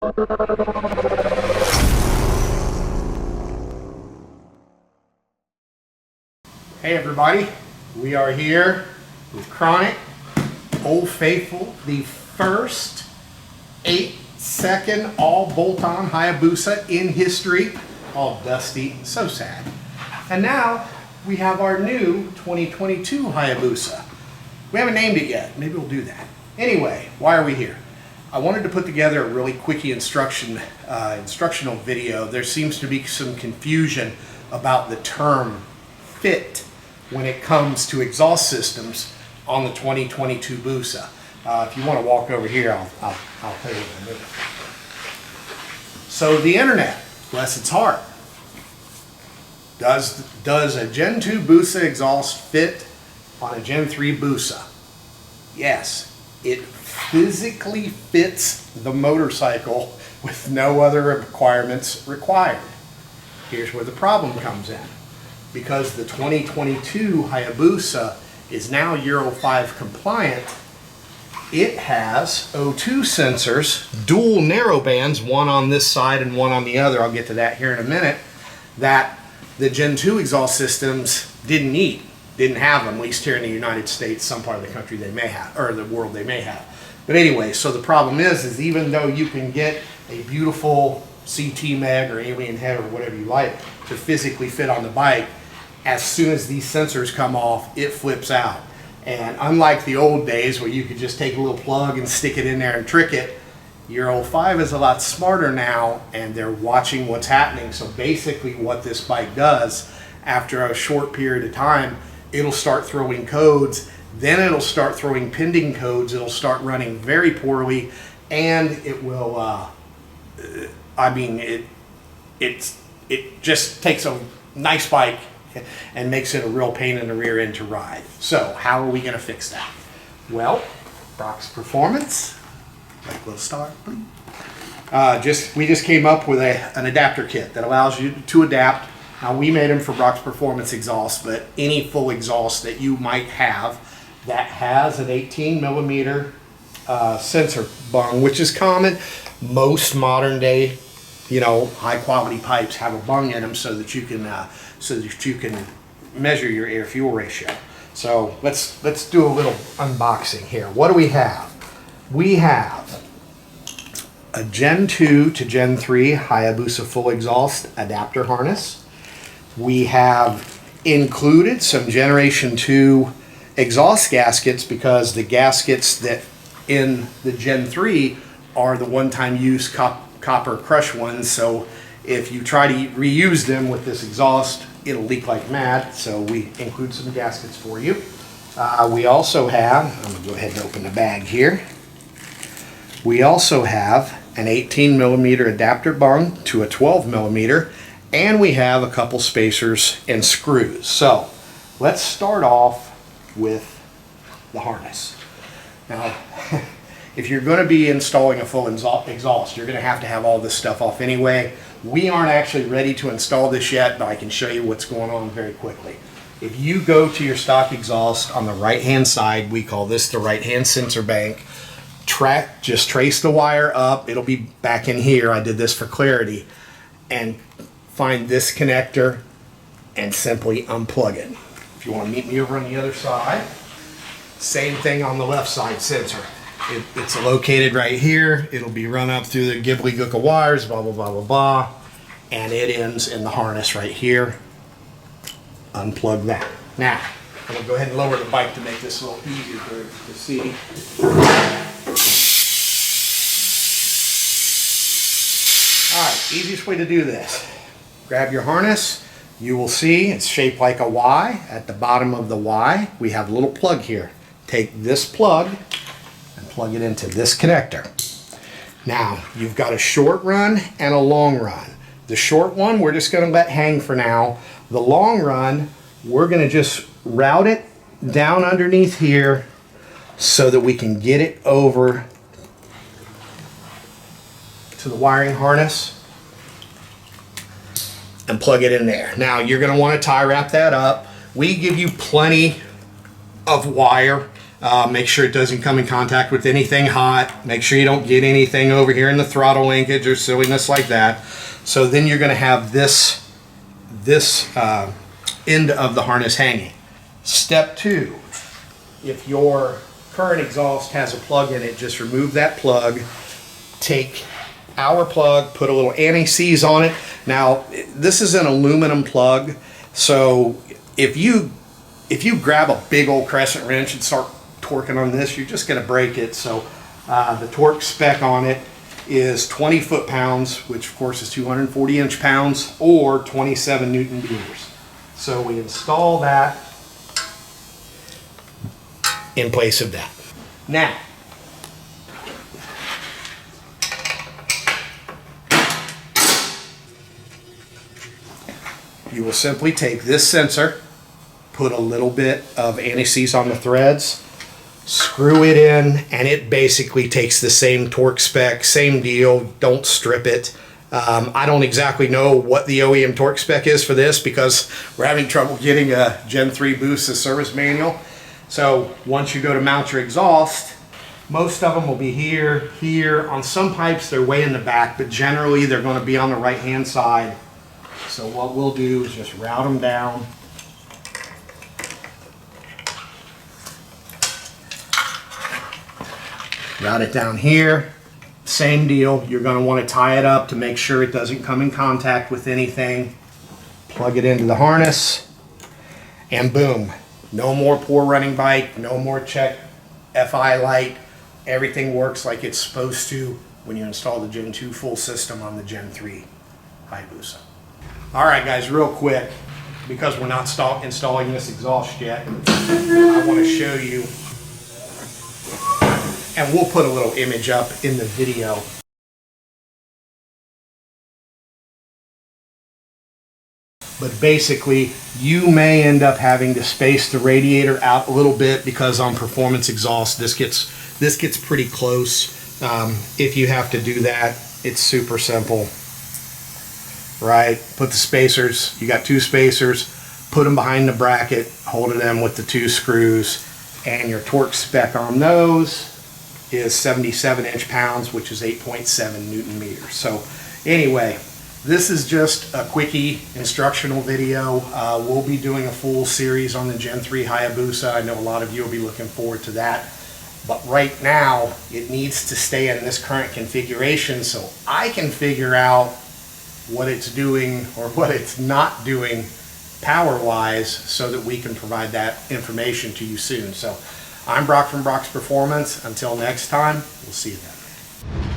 Hey everybody, we are here with Chronic, Old Faithful, the first 8-second all bolt-on Hayabusa in history, all dusty, so sad. And now we have our new 2022 Hayabusa. We haven't named it yet, maybe we'll do that. Anyway, why are we here? I wanted to put together a really quickie instructional video. There seems to be some confusion about the term fit when it comes to exhaust systems on the 2022 Busa. If you want to walk over here, I'll tell you in a minute. So the internet, bless its heart, does a Gen 2 Busa exhaust fit on a Gen 3 Busa? Yes, it physically fits the motorcycle with no other requirements required. Here's where the problem comes in. Because the 2022 Hayabusa is now Euro 5 compliant, it has O2 sensors, dual narrow bands, one on this side and one on the other, I'll get to that here in a minute, that the Gen 2 exhaust systems didn't need, didn't have them, at least here in the United States, some part of the country they may have, or the world they may have. But anyway, so the problem is even though you can get a beautiful StreetMeg or Alien Head or whatever you like to physically fit on the bike, as soon as these sensors come off, it flips out. And unlike the old days where you could just take a little plug and stick it in there and trick it, Euro 5 is a lot smarter now and they're watching what's happening. So basically what this bike does, after a short period of time, it'll start throwing codes, then it'll start throwing pending codes, it'll start running very poorly, and it will, it just takes a nice bike and makes it a real pain in the rear end to ride. So how are we going to fix that? Well, Brock's Performance, like little star, we just came up with an adapter kit that allows you to adapt. Now we made them for Brock's Performance exhaust, but any full exhaust that you might have that has an 18 millimeter sensor bung, which is common. Most modern day, high quality pipes have a bung in them so that you can measure your air fuel ratio. So let's do a little unboxing here. What do we have? We have a Gen 2 to Gen 3 Hayabusa full exhaust adapter harness. We have included some Generation 2 exhaust gaskets because the gaskets that in the Gen 3 are the one-time use copper crush ones. So if you try to reuse them with this exhaust, it'll leak like mad. So we include some gaskets for you. We also have, I'm going to go ahead and open the bag here. We also have an 18 millimeter adapter bung to a 12 millimeter, and we have a couple spacers and screws. So let's start off with the harness. Now, if you're going to be installing a full exhaust, you're going to have all this stuff off anyway. We aren't actually ready to install this yet, but I can show you what's going on very quickly. If you go to your stock exhaust on the right hand side, we call this the right hand sensor bank, just trace the wire up, it'll be back in here, I did this for clarity, and find this connector and simply unplug it. If you want to meet me over on the other side, same thing on the left side sensor. It's located right here. It'll be run up through the gibbly gook of wires, blah, blah, blah, blah, blah. And it ends in the harness right here. Unplug that. Now, I'm going to go ahead and lower the bike to make this a little easier to see. All right, easiest way to do this. Grab your harness. You will see it's shaped like a Y. At the bottom of the Y, we have a little plug here. Take this plug and plug it into this connector. Now, you've got a short run and a long run. The short one, we're just going to let hang for now. The long run, we're going to just route it down underneath here so that we can get it over to the wiring harness and plug it in there. Now you're going to want to tie wrap that up. We give you plenty of wire Make sure it doesn't come in contact with anything hot. Make sure you don't get anything over here in the throttle linkage or silliness like that. So then you're going to have this end of the harness hanging. Step 2, if your current exhaust has a plug in it, just remove that plug. Take our plug, put a little anti-seize on it. Now, this is an aluminum plug, so if you grab a big old crescent wrench and start torquing on this, you're just going to break it. So the torque spec on it is 20 foot-pounds, which of course is 240 inch-pounds, or 27 Newton-meters. So we install that in place of that. Now, you will simply take this sensor, put a little bit of anti-seize on the threads, screw it in, and it basically takes the same torque spec, same deal, don't strip it. I don't exactly know what the OEM torque spec is for this because we're having trouble getting a Gen 3 boost as service manual. So once you go to mount your exhaust, most of them will be here, here. On some pipes they're way in the back, but generally they're going to be on the right hand side. So what we'll do is just route them down. Route it down here. Same deal. You're going to want to tie it up to make sure it doesn't come in contact with anything. Plug it into the harness, and boom. No more poor running bike, no more check FI light. Everything works like it's supposed to when you install the Gen 2 full system on the Gen 3 Hayabusa. Alright guys, real quick, because we're not installing this exhaust yet, I want to show you, and we'll put a little image up in the video. But basically, you may end up having to space the radiator out a little bit because on performance exhaust, this gets pretty close. If you have to do that, it's super simple. Right? Put the spacers, you got 2 spacers, put them behind the bracket, hold them with the 2 screws, and your torque spec on those is 77 inch-pounds, which is 8.7 Newton-meters. So anyway, this is just a quickie instructional video. We'll be doing a full series on the Gen 3 Hayabusa. I know a lot of you will be looking forward to that. But right now, it needs to stay in this current configuration so I can figure out what it's doing or what it's not doing power-wise so that we can provide that information to you soon. So I'm Brock from Brock's Performance. Until next time, we'll see you then.